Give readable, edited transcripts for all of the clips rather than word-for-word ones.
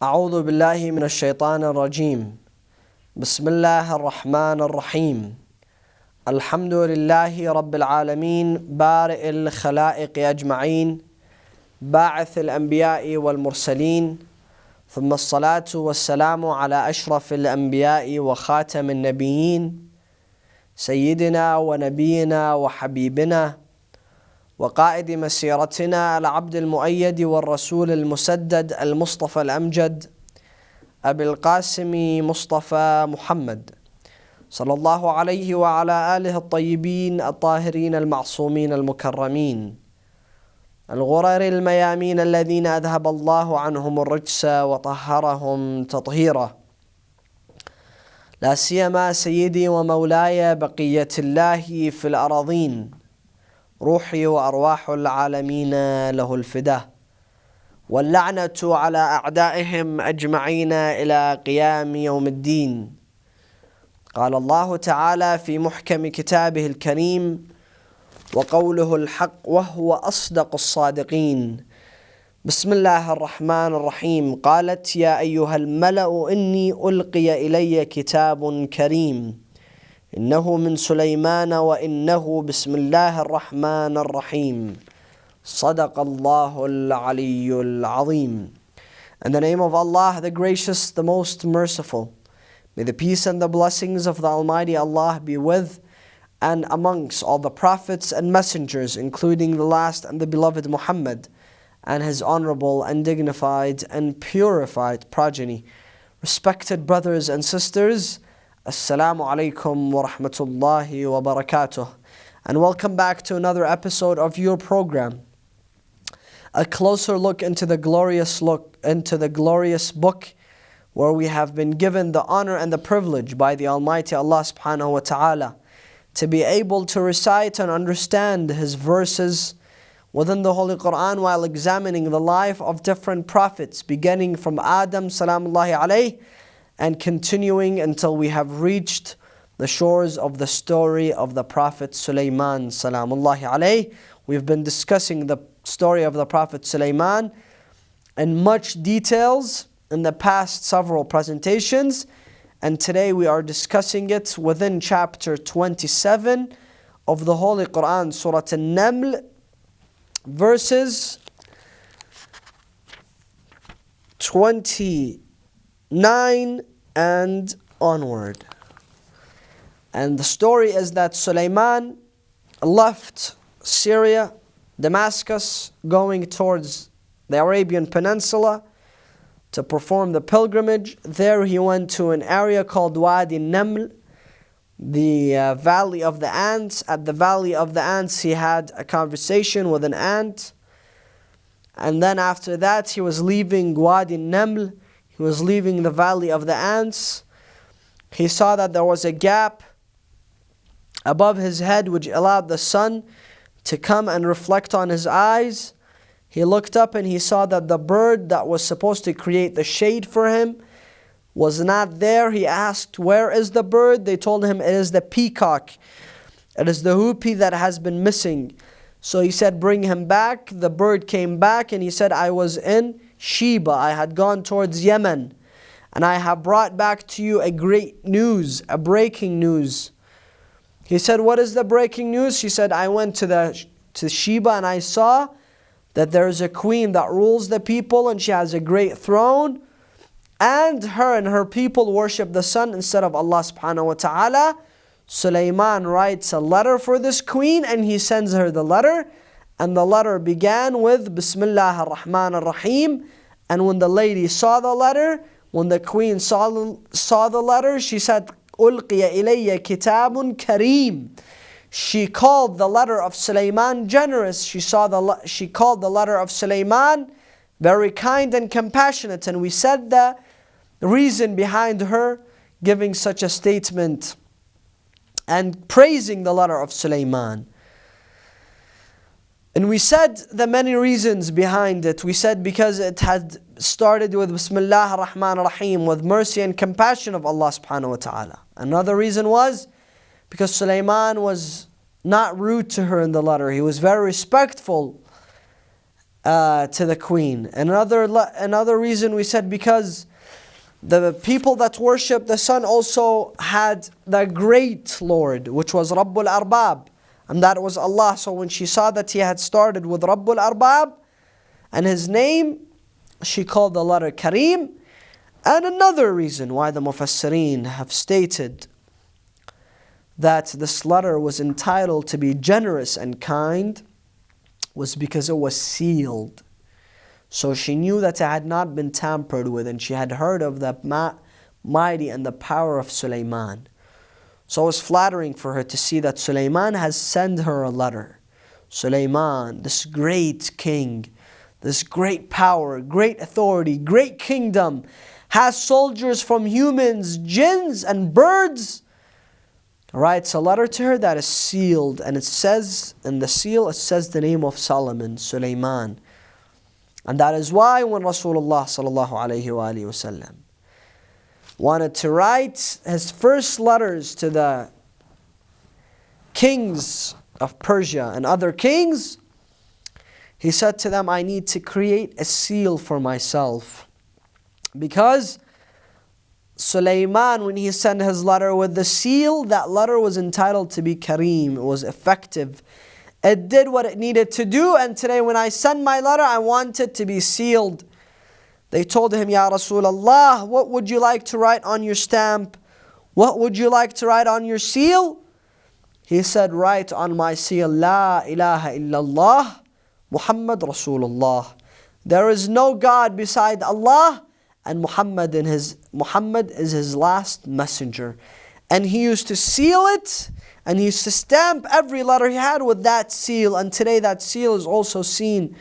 أعوذ بالله من الشيطان الرجيم. بسم الله الرحمن الرحيم. الحمد لله رب العالمين بارئ الخلائق أجمعين باعث الأنبياء والمرسلين، ثم الصلاة والسلام على أشرف الأنبياء وخاتم النبيين سيدنا ونبينا وحبيبنا وقائد مسيرتنا العبد المؤيد والرسول المسدد المصطفى الأمجد أبي القاسم مصطفى محمد صلى الله عليه وعلى آله الطيبين الطاهرين المعصومين المكرمين الغرر الميامين الذين أذهب الله عنهم الرجس وطهرهم تطهيرا. لا سيما سيدي ومولاي بقية الله في الأراضين، روحي وأرواح العالمين له الفداء، واللعنة على أعدائهم أجمعين إلى قيام يوم الدين. قال الله تعالى في محكم كتابه الكريم: وقوله الحق وهو أصدق الصادقين. بسم الله الرحمن الرحيم. قالت: يا أيها الملأ إني ألقي إلي كتاب كريم إنه من سليمان وإنه بسم الله الرحمن الرحيم. صدق الله العلي العظيم. In the name of Allah, the gracious, the most merciful. May the peace and the blessings of the Almighty Allah be with and amongst all the prophets and messengers, including the last and the beloved Muhammad and his honorable and dignified and purified progeny. Respected brothers and sisters, Assalamu alaikum wa rahmatullahi wa barakatuh, and welcome back to another episode of your program, a closer look into the glorious book where we have been given the honor and the privilege by the Almighty Allah subhanahu wa ta'ala to be able to recite and understand His verses within the Holy Quran while examining the life of different prophets, beginning from Adam salamullahi alayhi and continuing until we have reached the shores of the story of the Prophet Sulaiman salamullahi alayhi. We've been discussing the story of the Prophet Sulaiman in much details in the past several presentations, and today we are discussing it within chapter 27 of the Holy Quran, Surah An-Naml, verses 29 and onward. And the story is that Sulaiman left Syria, Damascus, going towards the Arabian Peninsula to perform the pilgrimage. There he went to an area called Wadi Naml, the Valley of the Ants. At the Valley of the Ants he had a conversation with an ant. And then after that he was leaving Wadi Naml, he was leaving the Valley of the Ants. He saw that there was a gap above his head which allowed the sun to come and reflect on his eyes. He looked up and he saw that the bird that was supposed to create the shade for him was not there. He asked, "Where is the bird?" They told him, "It is the peacock. It is the hoopie that has been missing." So he said, "Bring him back." The bird came back and he said, "I was in Sheba. I had gone towards Yemen. And I have brought back to you a great news, a breaking news." He said, "What is the breaking news?" She said, "I went to Sheba and I saw that there is a queen that rules the people and she has a great throne, and her people worship the sun instead of Allah subhanahu wa ta'ala. Sulaiman writes a letter for this queen and he sends her the letter, and the letter began with Bismillah ar-Rahman ar-Rahim. And when the lady saw the letter, when the queen saw the letter, she said, "Ulqiya ilayya kitabun kareem." She called the letter of Sulaiman generous. She called the letter of Sulaiman very kind and compassionate. And we said the reason behind her giving such a statement and praising the letter of Sulaiman. And we said the many reasons behind it. We said because it had started with Bismillah ar-Rahman ar-Rahim, with mercy and compassion of Allah subhanahu wa ta'ala. Another reason was because Sulaiman was not rude to her in the letter. He was very respectful to the queen. Another reason we said because the people that worship the sun also had the great Lord, which was Rabbul Arbab, and that was Allah. So when she saw that he had started with Rabbul Arbab and his name, she called the letter Kareem. And another reason why the Mufassireen have stated that this letter was entitled to be generous and kind was because it was sealed. So she knew that it had not been tampered with, and she had heard of the mighty and the power of Sulaiman. So it was flattering for her to see that Sulaiman has sent her a letter. Sulaiman, this great king, this great power, great authority, great kingdom, has soldiers from humans, jinns, and birds. Writes a letter to her that is sealed, and it says, in the seal, it says the name of Solomon, Sulaiman. And that is why when Rasulullah sallallahu alayhi wa sallam wanted to write his first letters to the kings of Persia and other kings, he said to them, I need to create a seal for myself. Because Sulaiman, when he sent his letter with the seal, that letter was entitled to be Kareem. It was effective. It did what it needed to do, and today when I send my letter, I want it to be sealed. They told him, Ya Rasulullah, what would you like to write on your stamp? What would you like to write on your seal? He said, write on my seal, La ilaha illallah, Muhammad Rasulullah. There is no God beside Allah, and Muhammad is his last messenger. And he used to seal it, and he used to stamp every letter he had with that seal. And today that seal is also seen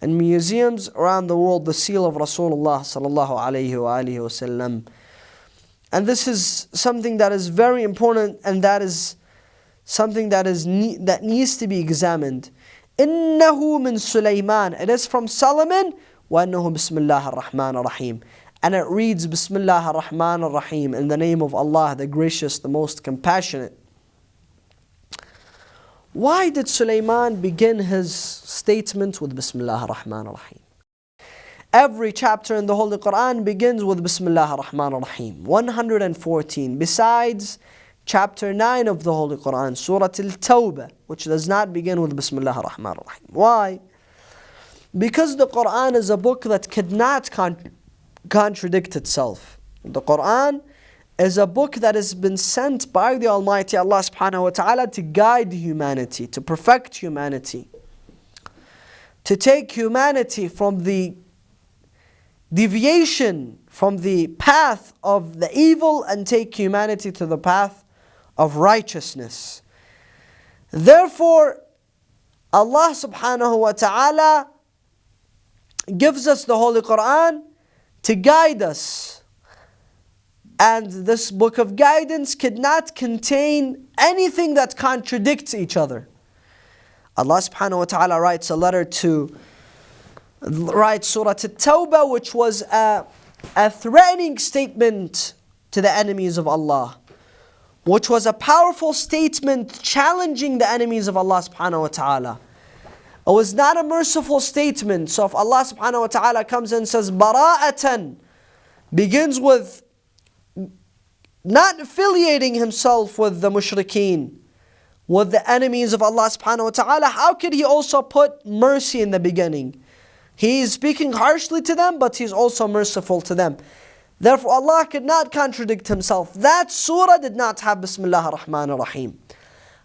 in museums around the world, the seal of Rasulullah sallallahu alayhi wa alihi wa sallam. And this is something that is very important, and that is something that needs to be examined. إِنَّهُ مِن سُلَيْمَانَ. It is from Solomon. وَأَنَّهُ بِسْمِ اللَّهِ الرَّحْمَنِ الرَّحِيمِ. And it reads, Bismillah ar-Rahman ar-Rahim, in the name of Allah, the gracious, the most compassionate. Why did Sulaiman begin his statement with Bismillah ar-Rahman ar-Rahim? Every chapter in the Holy Quran begins with Bismillah ar-Rahman ar-Rahim. 114. Besides chapter 9 of the Holy Quran, Surah Al-Tawbah, which does not begin with Bismillah ar-Rahman ar-Rahim. Why? Because the Quran is a book that could not contradict itself. The Quran is a book that has been sent by the Almighty Allah subhanahu wa ta'ala to guide humanity, to perfect humanity, to take humanity from the deviation from the path of the evil and take humanity to the path of righteousness. Therefore, Allah subhanahu wa ta'ala gives us the Holy Quran to guide us. And this book of guidance could not contain anything that contradicts each other. Allah subhanahu wa ta'ala writes Surah At-Tawbah, which was a threatening statement to the enemies of Allah, which was a powerful statement challenging the enemies of Allah subhanahu wa ta'ala. It was not a merciful statement. So if Allah subhanahu wa ta'ala comes and says bara'atan, begins with not affiliating himself with the mushrikeen, with the enemies of Allah subhanahu wa ta'ala, how could he also put mercy in the beginning? He is speaking harshly to them, but he's also merciful to them. Therefore Allah could not contradict himself. That surah did not have Bismillah ar-Rahman ar-Rahim.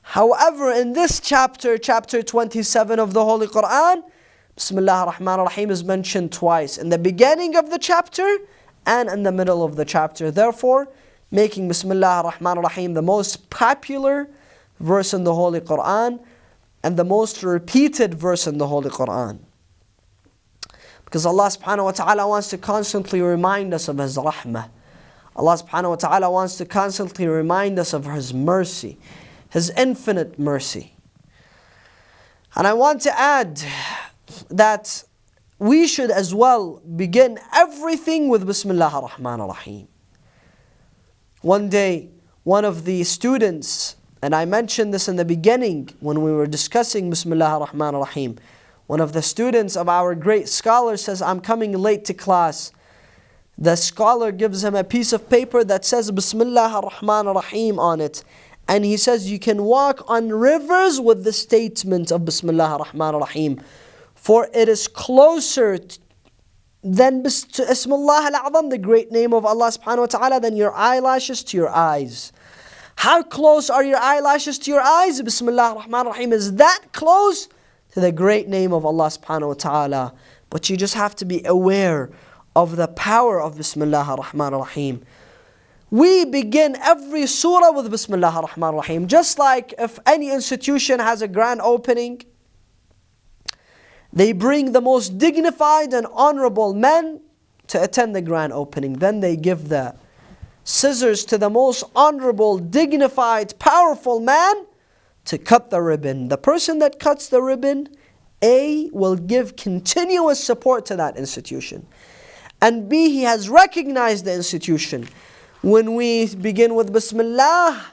However, in this chapter 27 of the Holy Quran, Bismillah ar-Rahman ar-Rahim is mentioned twice, in the beginning of the chapter and in the middle of the chapter. Therefore, making Bismillah ar-Rahman ar-Rahim the most popular verse in the Holy Quran and the most repeated verse in the Holy Quran. Because Allah subhanahu wa ta'ala wants to constantly remind us of His rahmah. Allah subhanahu wa ta'ala wants to constantly remind us of His mercy, His infinite mercy. And I want to add that we should as well begin everything with Bismillah ar-Rahman ar-Rahim. One day, one of the students, and I mentioned this in the beginning when we were discussing Bismillah ar-Rahman ar-Rahim, One of the students of our great scholar says, I'm coming late to class. The scholar gives him a piece of paper that says Bismillah ar-Rahman ar-Rahim on it. And he says you can walk on rivers with the statement of Bismillah ar-Rahman ar-Rahim. For it is closer than to Ismullah Al-Adham, the great name of Allah subhanahu wa ta'ala, than your eyelashes to your eyes. How close are your eyelashes to your eyes? Bismillah ar-Rahman ar-Rahim is that close to the great name of Allah subhanahu wa ta'ala. But you just have to be aware of the power of Bismillah ar-Rahman ar-Rahim. We begin every surah with Bismillah ar-Rahman ar-Rahim. Just like if any institution has a grand opening, they bring the most dignified and honorable men to attend the grand opening. Then they give the scissors to the most honorable, dignified, powerful man to cut the ribbon. The person that cuts the ribbon, A, will give continuous support to that institution. And B, he has recognized the institution. When we begin with Bismillah,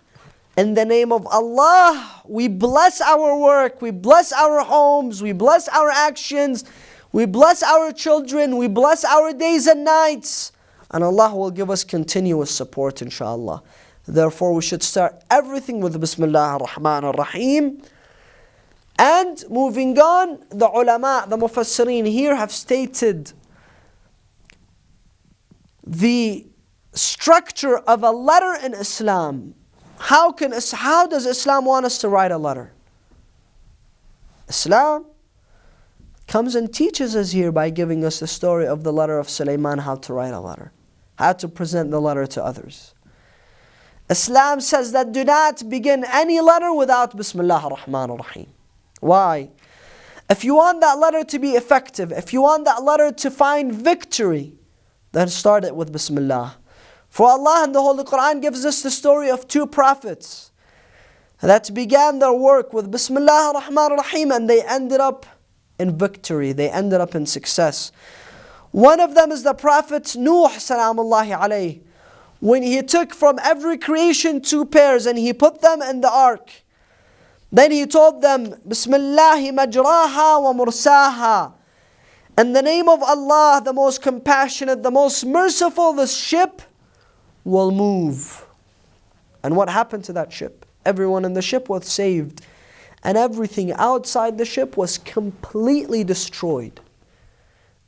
in the name of Allah, we bless our work, we bless our homes, we bless our actions, we bless our children, we bless our days and nights. And Allah will give us continuous support, inshaAllah. Therefore, we should start everything with Bismillah ar-Rahman ar-Rahim. And moving on, the ulama, the mufassirin here have stated the structure of a letter in Islam. How does Islam want us to write a letter? Islam comes and teaches us here by giving us the story of the letter of Sulaiman, how to write a letter, how to present the letter to others. Islam says that do not begin any letter without Bismillah ar-Rahman ar-Rahim. Why? If you want that letter to be effective, if you want that letter to find victory, then start it with Bismillah. For Allah in the Holy Quran gives us the story of two prophets that began their work with Bismillah ar-Rahman ar-Rahim, and they ended up in victory, they ended up in success. One of them is the Prophet Nuh salamullahi alayhi. When he took from every creation 2 pairs and he put them in the ark, then he told them, Bismillahi majraha wa mursaha. In the name of Allah, the most compassionate, the most merciful, this ship will move. And what happened to that ship? Everyone in the ship was saved, and everything outside the ship was completely destroyed.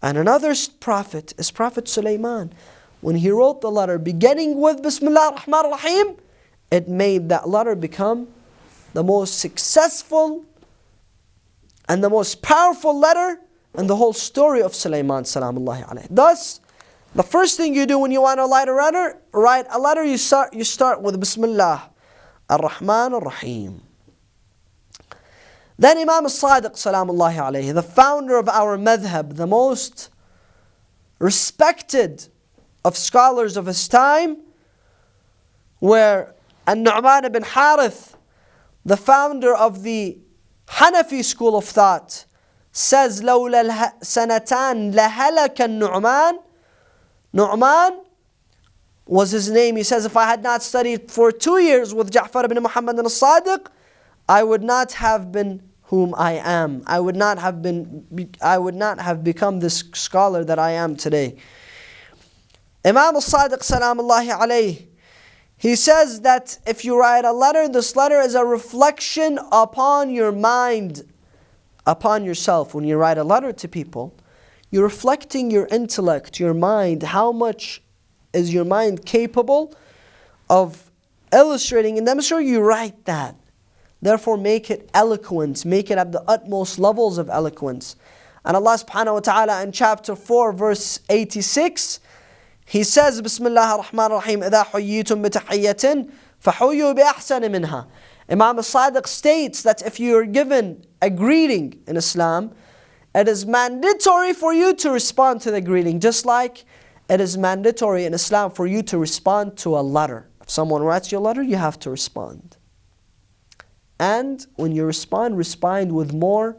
And another prophet is Prophet Sulaiman. When he wrote the letter beginning with Bismillah ar-Rahman ar-Rahim, it made that letter become the most successful and the most powerful letter in the whole story of Sulaiman salamullahi alayhi. Thus, the first thing you do when you want to write a letter, you start with Bismillah ar-Rahman ar-Rahim. Then Imam al-Sadiq salamullahi alayhi, the founder of our madhab, the most respected of scholars of his time, where An-Nu'man ibn Harith, the founder of the Hanafi school of thought, says, لَوْلَا سَنَتَانْ لَهَلَكَ النُّعْمَانِ. Nu'man was his name. He says, if I had not studied for 2 years with Ja'far ibn Muhammad al-Sadiq, I would not have been whom I am. I would not have become this scholar that I am today. Imam al-Sadiq salamullahi alayhi, he says that if you write a letter, this letter is a reflection upon your mind, upon yourself. When you write a letter to people, you're reflecting your intellect, your mind. How much is your mind capable of illustrating and demonstrating? You write that. Therefore, make it eloquent. Make it at the utmost levels of eloquence. And Allah subhanahu wa ta'ala in chapter 4, verse 86, He says, Bismillah ar-Rahman ar-Rahim, إِذَا حُيِّيتُم بِتَحِيَّةٍ فَحُيُّوا بِأَحْسَنِ مِنْهَا. Imam al-Sadiq states that if you are given a greeting in Islam, it is mandatory for you to respond to the greeting, just like it is mandatory in Islam for you to respond to a letter. If someone writes you a letter, you have to respond. And when you respond with more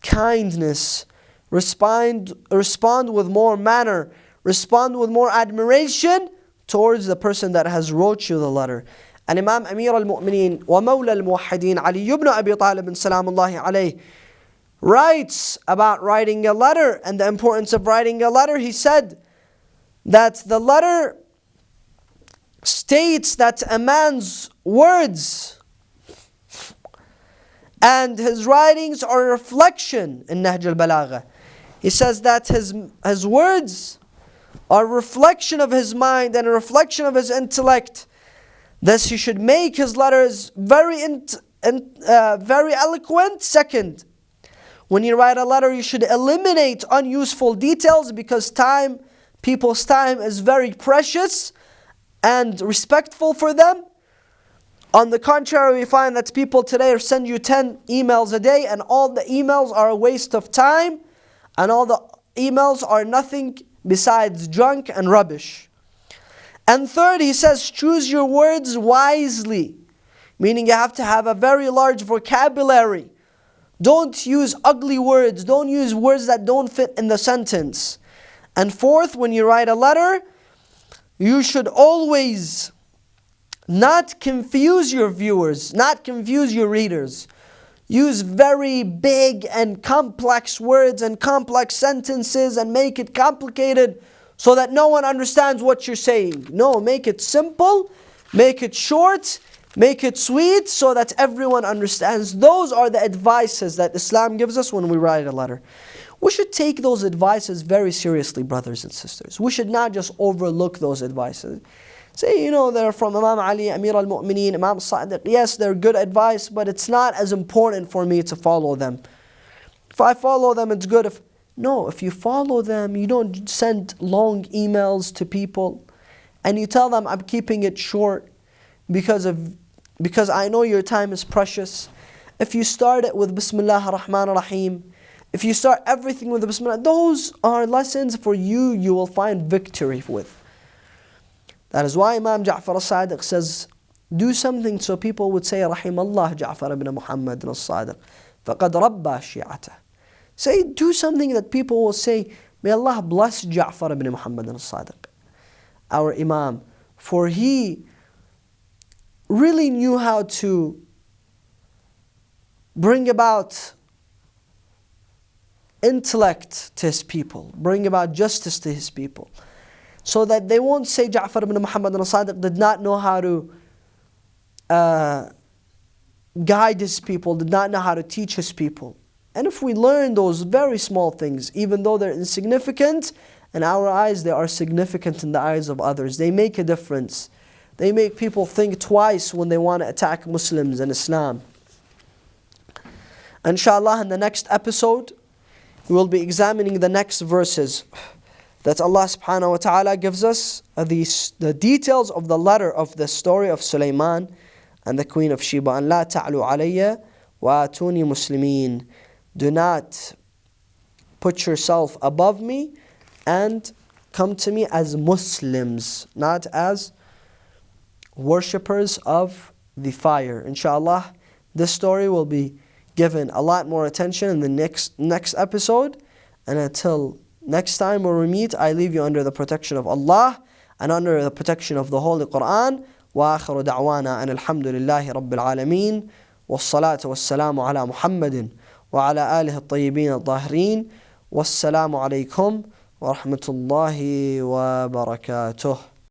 kindness, respond with more manner, respond with more admiration towards the person that has wrote you the letter. And Imam Amir al-Mu'mineen wa Mawla al-Muwahhideen Ali ibn Abi Talib salamullahi alayhi, writes about writing a letter and the importance of writing a letter, he said that the letter states that a man's words and his writings are a reflection in Nahj al-Balagha. He says that his words are a reflection of his mind and a reflection of his intellect. Thus he should make his letters very eloquent. Second, when you write a letter, you should eliminate unuseful details, because people's time is very precious and respectful for them. On the contrary, we find that people today send you 10 emails a day, and all the emails are a waste of time, and all the emails are nothing besides junk and rubbish. And third, he says, choose your words wisely, meaning you have to have a very large vocabulary. Don't use ugly words. Don't use words that don't fit in the sentence. And fourth, when you write a letter, you should always not confuse your viewers, not confuse your readers. Use very big and complex words and complex sentences and make it complicated so that no one understands what you're saying. No, make it simple, make it short, make it sweet so that everyone understands. Those are the advices that Islam gives us when we write a letter. We should take those advices very seriously, brothers and sisters. We should not just overlook those advices. Say, they're from Imam Ali, Amir al-Mu'mineen, Imam Sadiq. Yes, they're good advice, but it's not as important for me to follow them. If I follow them, it's good. If you follow them, you don't send long emails to people and you tell them, I'm keeping it short because I know your time is precious. If you start it with Bismillah ar-Rahman ar-Rahim, if you start everything with Bismillah, those are lessons for you will find victory with. That is why Imam Ja'far al-Sadiq says, do something so people would say, Rahimallah Ja'far ibn Muhammad al-Sadiq, faqad rabba shi'atah. Say, do something that people will say, may Allah bless Ja'far ibn Muhammad al-Sadiq, our Imam, for he really knew how to bring about intellect to his people, bring about justice to his people, so that they won't say Ja'far ibn Muhammad al-Sadiq did not know how to guide his people, did not know how to teach his people. And if we learn those very small things, even though they're insignificant, in our eyes they are significant in the eyes of others. They make a difference. They make people think twice when they want to attack Muslims and Islam. Inshallah, in the next episode, we will be examining the next verses that Allah subhanahu wa ta'ala gives us, the details of the letter of the story of Sulaiman and the Queen of Sheba. And la ta'lu alayya wa atuni muslimin. Do not put yourself above me and come to me as Muslims, not as worshippers of the fire. Inshallah, this story will be given a lot more attention in the next episode. And until next time when we meet, I leave you under the protection of Allah and under the protection of the Holy Quran. وآخر دعوانا أن الحمد لله رب العالمين والصلاة والسلام على محمد وعلى آله الطيبين الطاهرين والسلام عليكم ورحمة الله وبركاته.